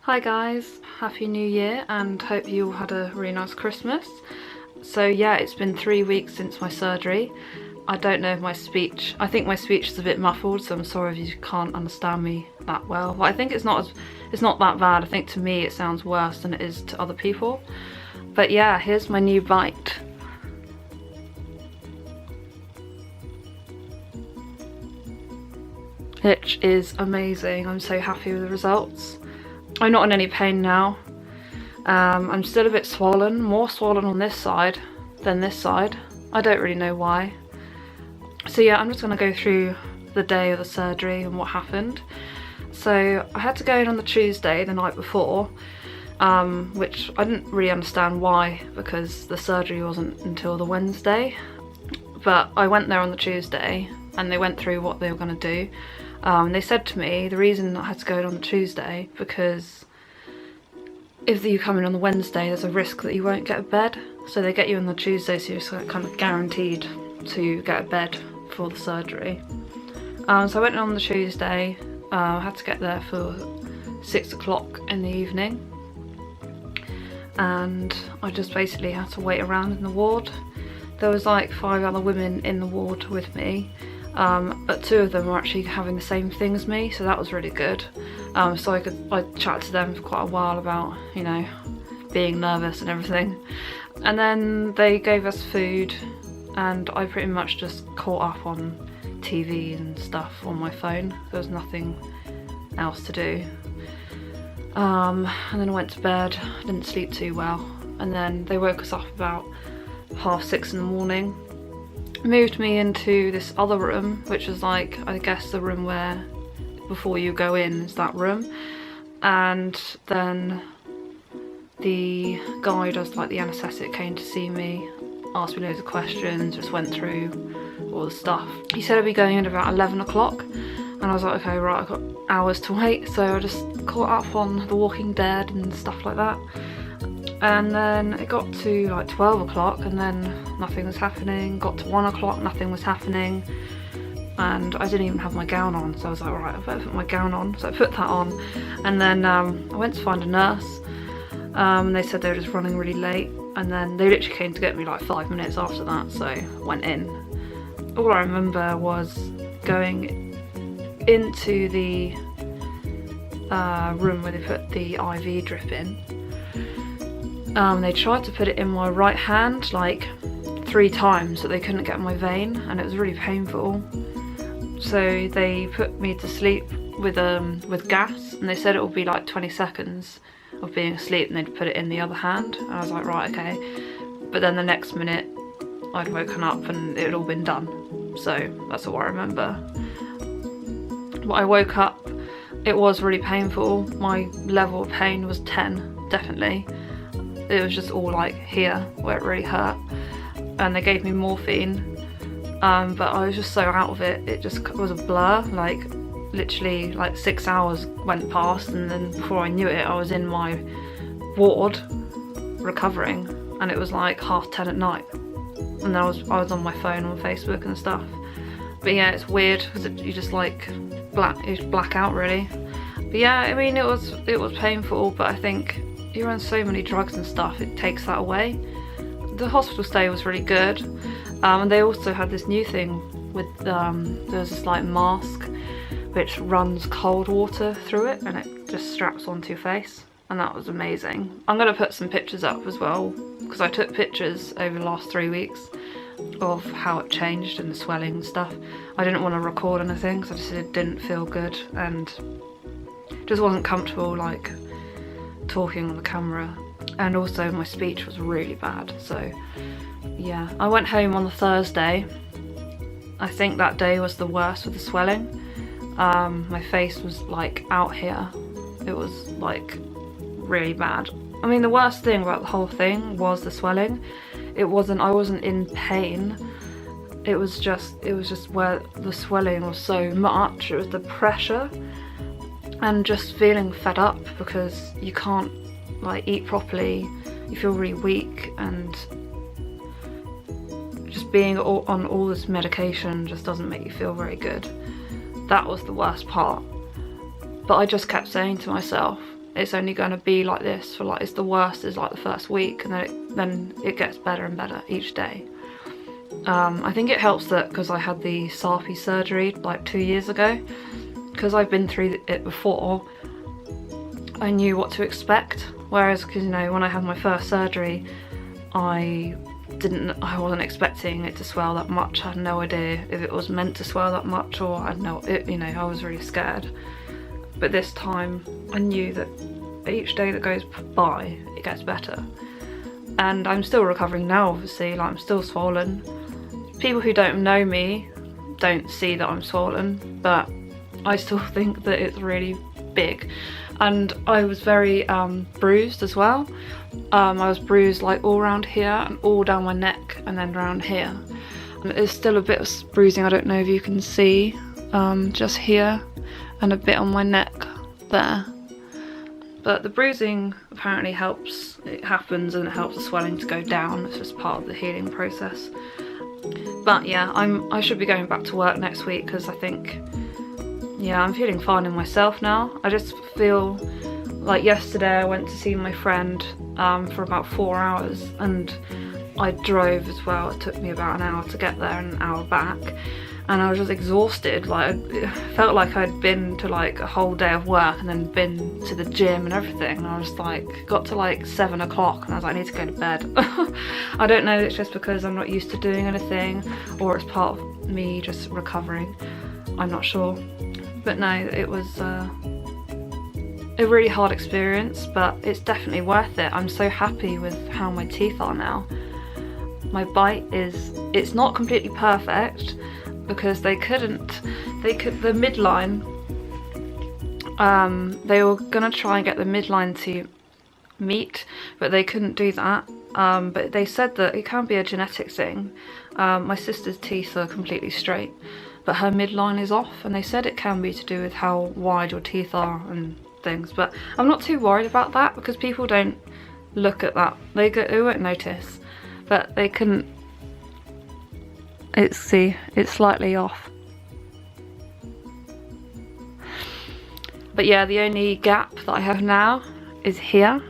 Hi guys, Happy New Year and hope you all had a really nice Christmas. So yeah, it's been 3 weeks since my surgery. I don't know if I think my speech is a bit muffled, so I'm sorry if you can't understand me that well. But I think it's not that bad. I think to me it sounds worse than it is to other people. But yeah, here's my new bite. Which is amazing. I'm so happy with the results. I'm not in any pain now. I'm still a bit swollen, more swollen on this side than this side. I don't really know why. So yeah, I'm just gonna go through the day of the surgery and what happened. So I had to go in on the Tuesday, the night before, which I didn't really understand why, because the surgery wasn't until the Wednesday. But I went there on the Tuesday and they went through what they were gonna do. They said to me the reason I had to go in on the Tuesday because if you come in on the Wednesday there's a risk that you won't get a bed, so they get you on the Tuesday so you're just kind of guaranteed to get a bed for the surgery. So I went in on the Tuesday. I had to get there for 6 o'clock in the evening and I just basically had to wait around in the ward. There was like 5 other women in the ward with me. But 2 of them were actually having the same thing as me, so that was really good. So I chatted to them for quite a while about, you know, being nervous and everything. And then they gave us food and I pretty much just caught up on TV and stuff on my phone. There was nothing else to do. And then I went to bed, didn't sleep too well. And then they woke us up about 6:30 in the morning. Moved me into this other room, which is like, I guess the room where before you go in is that room. And then the guy does like the anaesthetic came to see me, asked me loads of questions, just went through all the stuff. He said I'd be going in about 11 o'clock and I was like, okay, right, I've got hours to wait. So I just caught up on The Walking Dead and stuff like that. And then it got to like 12 o'clock and then nothing was happening. Got to 1 o'clock, nothing was happening. And I didn't even have my gown on, so I was like, right, I better put my gown on. So I put that on. And then I went to find a nurse. And they said they were just running really late. And then they literally came to get me like 5 minutes after that, so I went in. All I remember was going into the room where they put the IV drip in. They tried to put it in my right hand like 3 times, but they couldn't get my vein and it was really painful. So they put me to sleep with gas and they said it would be like 20 seconds of being asleep and they'd put it in the other hand. And I was like, right, okay. But then the next minute I'd woken up and it had all been done. So that's all I remember. But I woke up, it was really painful. My level of pain was 10, definitely. It was just all like here where it really hurt, and they gave me morphine, but I was just so out of it, it just was a blur. Like literally like 6 hours went past and then before I knew it I was in my ward recovering and it was like 10:30 at night and then I was on my phone on Facebook and stuff. But yeah, it's weird because you just like black out really. But yeah, I mean it was painful, but I think you're on so many drugs and stuff, it takes that away. The hospital stay was really good, and they also had this new thing with there's this like mask which runs cold water through it and it just straps onto your face, and that was amazing. I'm gonna put some pictures up as well because I took pictures over the last 3 weeks of how it changed and the swelling and stuff. I didn't want to record anything because I just didn't feel good and just wasn't comfortable like talking on the camera, and also my speech was really bad. So yeah, I went home on the Thursday. I think that day was the worst with the swelling. My face was like out here, it was like really bad. I mean the worst thing about the whole thing was the swelling. I wasn't in pain, it was just where the swelling was so much, it was the pressure and just feeling fed up because you can't like eat properly, you feel really weak, and just being on all this medication just doesn't make you feel very good. That was the worst part. But I just kept saying to myself, it's only going to be like this for like, it's the worst is like the first week, and then it gets better and better each day. I think it helps that because I had the Sarpi surgery like 2 years ago, because I've been through it before, I knew what to expect. Whereas, because you know, when I had my first surgery, I wasn't expecting it to swell that much. I had no idea if it was meant to swell that much, or I was really scared. But this time I knew that each day that goes by it gets better, and I'm still recovering now, obviously. Like, I'm still swollen. People who don't know me don't see that I'm swollen, but I still think that it's really big. And I was very bruised as well. I was bruised like all around here and all down my neck and then around here. And there's still a bit of bruising, I don't know if you can see, just here and a bit on my neck there. But the bruising apparently helps. It happens and it helps the swelling to go down. It's just part of the healing process. But yeah, I should be going back to work next week, because I think, yeah, I'm feeling fine in myself now. I just feel like yesterday I went to see my friend for about 4 hours, and I drove as well. It took me about an hour to get there and an hour back, and I was just exhausted. Like, it felt like I'd been to like a whole day of work and then been to the gym and everything, and I was like, got to like 7 o'clock and I was like, I need to go to bed. I don't know if it's just because I'm not used to doing anything, or it's part of me just recovering. I'm not sure. But no, it was a really hard experience, but it's definitely worth it. I'm so happy with how my teeth are now. My bite it's not completely perfect, because the midline, they were gonna try and get the midline to meet, but they couldn't do that. But they said that it can be a genetic thing. My sister's teeth are completely straight, but her midline is off, and they said it can be to do with how wide your teeth are and things. But I'm not too worried about that, because people don't look at that. They won't notice, but they couldn't. It's slightly off. But yeah, the only gap that I have now is here.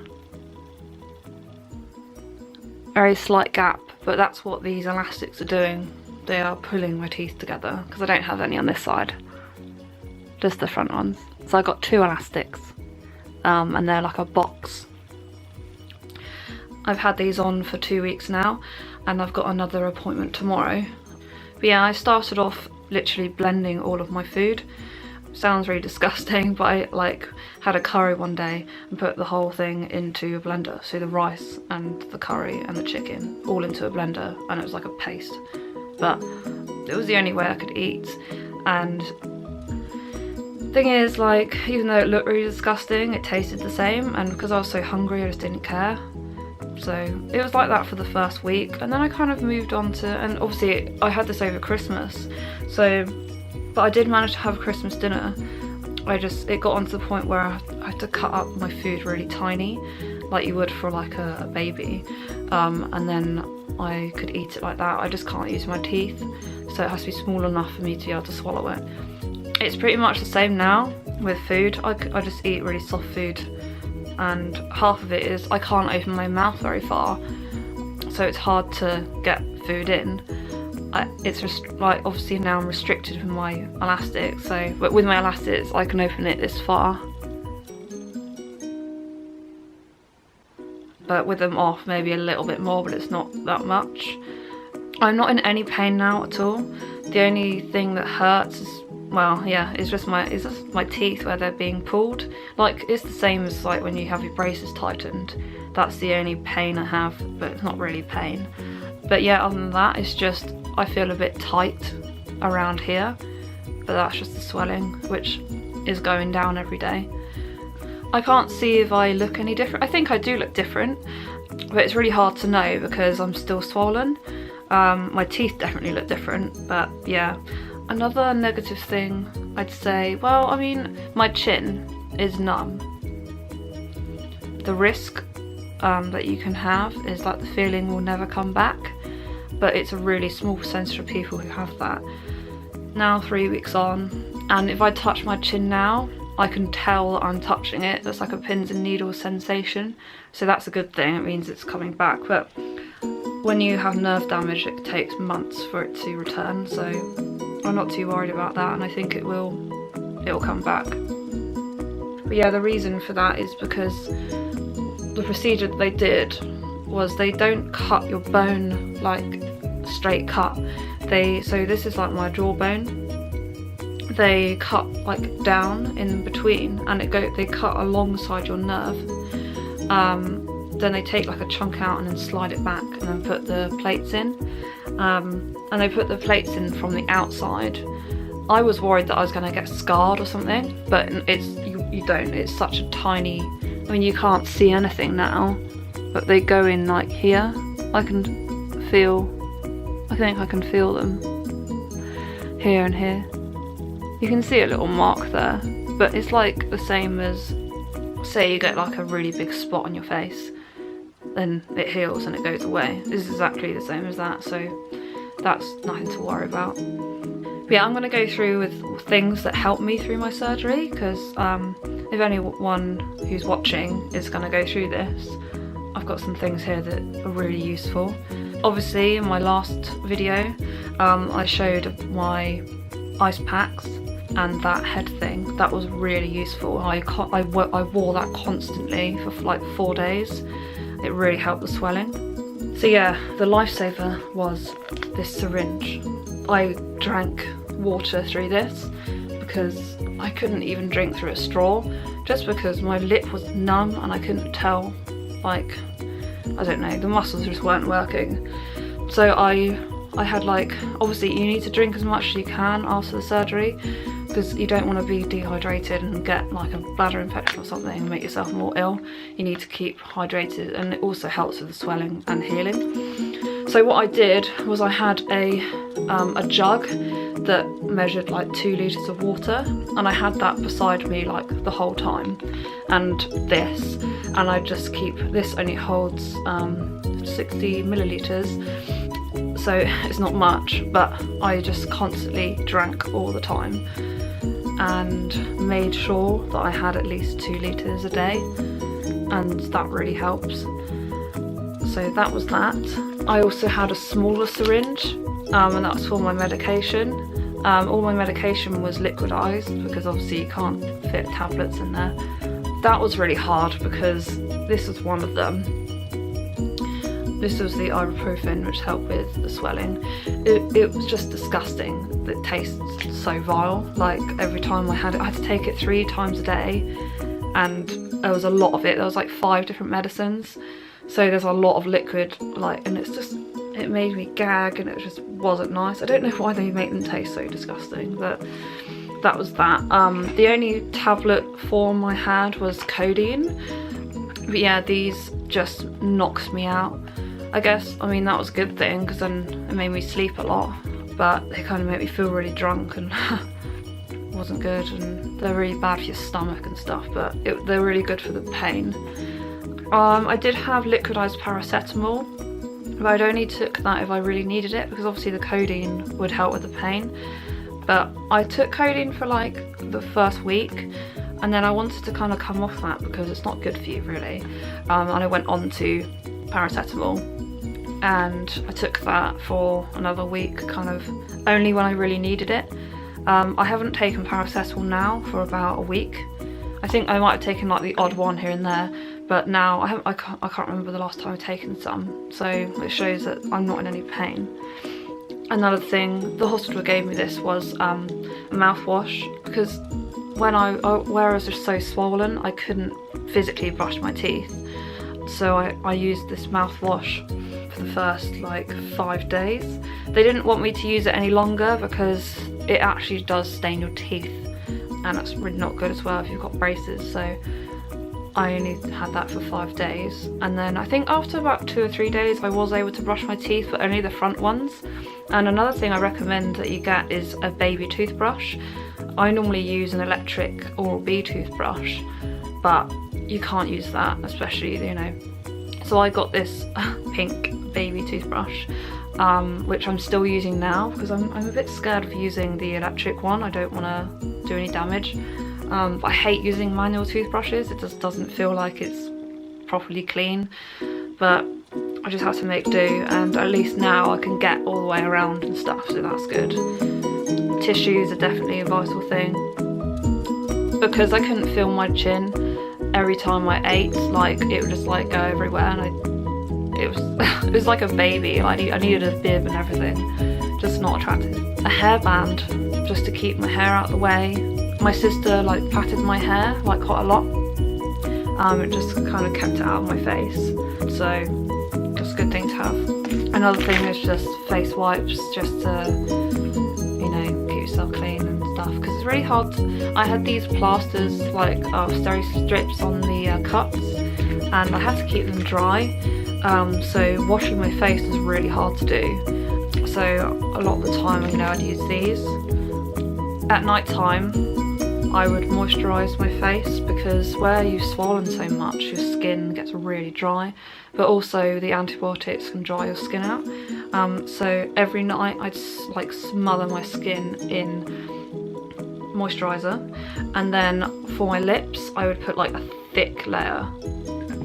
Very slight gap, but that's what these elastics are doing. They are pulling my teeth together, because I don't have any on this side, just the front ones. So I got 2 elastics, and they're like a box. I've had these on for 2 weeks now, and I've got another appointment tomorrow. But yeah, I started off literally blending all of my food. Sounds really disgusting, but I like had a curry one day and put the whole thing into a blender. So the rice and the curry and the chicken all into a blender, and it was like a paste. But it was the only way I could eat. And thing is, like, even though it looked really disgusting, it tasted the same, and because I was so hungry I just didn't care. So it was like that for the first week, and then I kind of moved on to, and obviously I had this over Christmas, but I did manage to have a Christmas dinner. It got onto the point where I had to cut up my food really tiny, like you would for like a baby, and then I could eat it like that. I just can't use my teeth, so it has to be small enough for me to be able to swallow it. It's pretty much the same now with food. I just eat really soft food, and half of it is I can't open my mouth very far, so it's hard to get food in. It's just like, obviously now I'm restricted with my elastics, but with my elastics I can open it this far, but with them off maybe a little bit more, but it's not that much. I'm not in any pain now at all. The only thing that hurts is, well, yeah, it's just my teeth where they're being pulled. Like, it's the same as like when you have your braces tightened. That's the only pain I have, but it's not really pain. But yeah, other than that, it's just I feel a bit tight around here, but that's just the swelling, which is going down every day. I can't see if I look any different. I think I do look different, but it's really hard to know because I'm still swollen. My teeth definitely look different, but yeah. Another negative thing I'd say, well, I mean, my chin is numb. The risk that you can have is that the feeling will never come back, but it's a really small percentage of people who have that. Now 3 weeks on, and if I touch my chin now, I can tell I'm touching it. There's like a pins and needles sensation, so that's a good thing. It means it's coming back. But when you have nerve damage, it takes months for it to return, so I'm not too worried about that, and I think it'll come back. But yeah, the reason for that is because the procedure that they did was they don't cut your bone like straight cut. So this is like my jawbone. They cut like down in between, and they cut alongside your nerve. Then they take like a chunk out and then slide it back, and then put the plates in. And they put the plates in from the outside. I was worried that I was going to get scarred or something, but you don't. It's such a tiny. I mean, you can't see anything now, but they go in like here. I think I can feel them here and here. You can see a little mark there, but it's like the same as, say you get like a really big spot on your face, then it heals and it goes away. This is exactly the same as that, so that's nothing to worry about. But yeah, I'm going to go through with things that helped me through my surgery, because if anyone who's watching is going to go through this, I've got some things here that are really useful. Obviously, in my last video, I showed my ice packs and that head thing. That was really useful. I wore that constantly for like 4 days. It really helped the swelling. So yeah, the lifesaver was this syringe. I drank water through this because I couldn't even drink through a straw, just because my lip was numb and I couldn't tell, like, I don't know, the muscles just weren't working. So I had like, obviously you need to drink as much as you can after the surgery, because you don't want to be dehydrated and get like a bladder infection or something and make yourself more ill. You need to keep hydrated, and it also helps with the swelling and healing. So what I did was I had a jug that measured like 2 litres of water, and I had that beside me like the whole time, and this, and I just keep, this only holds 60 millilitres, so it's not much, but I just constantly drank all the time and made sure that I had at least 2 litres a day, and that really helps. So that was that. I also had a smaller syringe, and that was for my medication. All my medication was liquidized because obviously you can't fit tablets in there. That was really hard because this was one of them. This was the ibuprofen, which helped with the swelling. It was just disgusting. It tastes so vile. Like every time I had it, I had to take it 3 times a day, and there was a lot of it. There was like 5 different medicines, so there's a lot of liquid, like, and it's just, it made me gag, and it just wasn't nice. I don't know why they make them taste so disgusting, but that was that. The only tablet form I had was codeine, but yeah, these just knocked me out. I guess, I mean, that was a good thing because then it made me sleep a lot, but they kind of made me feel really drunk, and it wasn't good, and they're really bad for your stomach and stuff, but they're really good for the pain. I did have liquidized paracetamol, but I'd only took that if I really needed it, because obviously the codeine would help with the pain. But I took codeine for like the first week, and then I wanted to kind of come off that because it's not good for you really, and I went on to paracetamol, and I took that for another week, kind of only when I really needed it. I haven't taken paracetamol now for about a week. I think I might have taken like the odd one here and there, but now I can't remember the last time I've taken some, so it shows that I'm not in any pain. Another thing, the hospital gave me this was a mouthwash, because where I was just so swollen, I couldn't physically brush my teeth. So I used this mouthwash for the first like 5 days. They didn't want me to use it any longer because it actually does stain your teeth, and that's really not good as well if you've got braces. So I only had that for 5 days, and then I think after about 2 or 3 days I was able to brush my teeth, but only the front ones. And another thing I recommend that you get is a baby toothbrush. I normally use an electric Oral-B toothbrush, but you can't use that, especially, you know. So I got this pink baby toothbrush, which I'm still using now because I'm a bit scared of using the electric one. I don't want to do any damage. But I hate using manual toothbrushes. It just doesn't feel like it's properly clean, but I just have to make do, and at least now I can get all the way around and stuff, so that's good. Tissues are definitely a vital thing. Because I couldn't feel my chin every time I ate, like it would just like go everywhere, and it was like a baby. Like I needed a bib and everything. Just not attractive. A hairband just to keep my hair out of the way. My sister like patted my hair like quite a lot. It just kind of kept it out of my face, so that's a good thing to have. Another thing is just face wipes, just to, you know, keep yourself clean and stuff, because it's really hard. I had these plasters, like steri strips on the cuts, and I had to keep them dry, so washing my face was really hard to do. So a lot of the time, you know, I'd use these. At night time, I would moisturise my face, because where you've swollen so much, your skin gets really dry, but also the antibiotics can dry your skin out. So every night I'd like smother my skin in moisturiser, and then for my lips I would put like a thick layer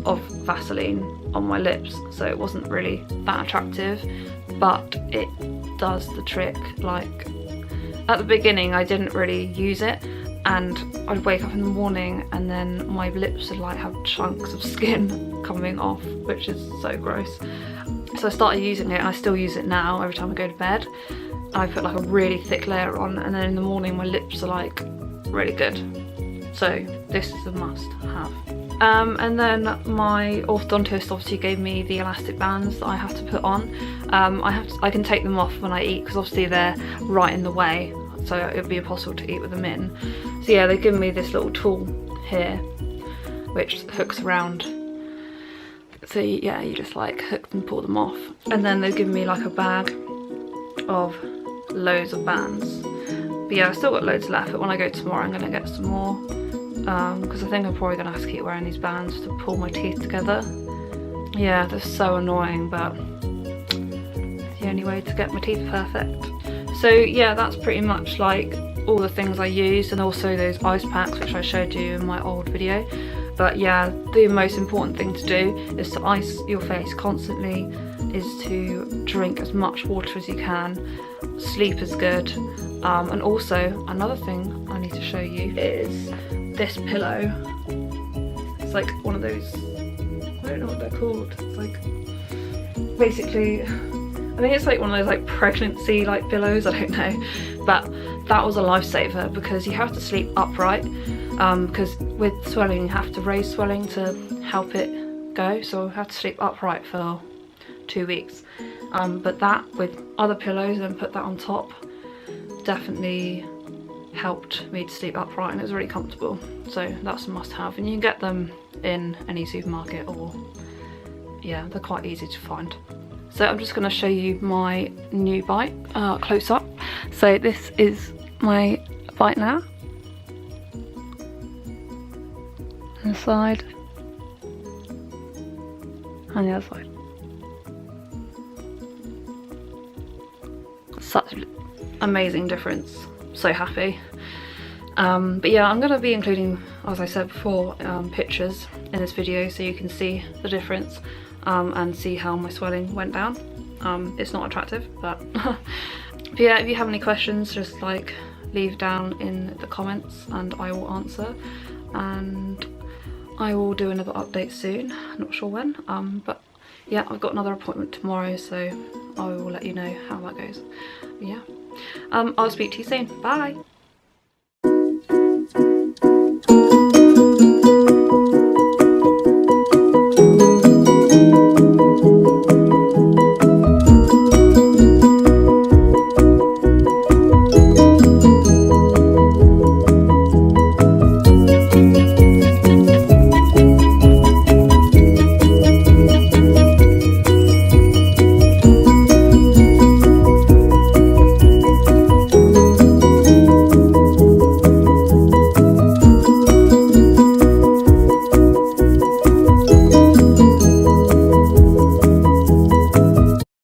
of Vaseline on my lips, so it wasn't really that attractive, but it does the trick. Like at the beginning I didn't really use it, and I'd wake up in the morning and then my lips would like have chunks of skin coming off, which is so gross. So I started using it, and I still use it now every time I go to bed. I put like a really thick layer on, and then in the morning my lips are like really good. So this is a must have. And then my orthodontist obviously gave me the elastic bands that I have to put on. I can take them off when I eat, because obviously they're right in the way, so it would be impossible to eat with them in. So yeah, they've given me this little tool here which hooks around. So yeah, you just like hook and pull them off. And then they've given me like a bag of loads of bands. But yeah, I've still got loads left, but when I go tomorrow I'm gonna get some more. Because I think I'm probably gonna have to keep wearing these bands to pull my teeth together. Yeah, they're so annoying, but it's the only way to get my teeth perfect. So yeah, that's pretty much like all the things I used, and also those ice packs which I showed you in my old video. But yeah, the most important thing to do is to ice your face constantly, is to drink as much water as you can, sleep is good, and also another thing I need to show you is this pillow. It's like one of those, I don't know what they're called, it's like basically, I think it's like one of those like pregnancy like pillows, I don't know, but that was a lifesaver, because you have to sleep upright, because with swelling you have to raise swelling to help it go, so I have to sleep upright for 2 weeks. But that with other pillows and put that on top definitely helped me to sleep upright, and it was really comfortable, so that's a must have. And you can get them in any supermarket, or yeah, they're quite easy to find. So I'm just going to show you my new bite close up. So this is my bite now. On the side and the other side. Such amazing difference. So happy. But yeah, I'm going to be including, as I said before, pictures in this video so you can see the difference and see how my swelling went down. It's not attractive, but but yeah, if you have any questions, just like leave down in the comments and I will answer, and I will do another update soon, not sure when, but yeah, I've got another appointment tomorrow, so I will let you know how that goes. But yeah, I'll speak to you soon. Bye.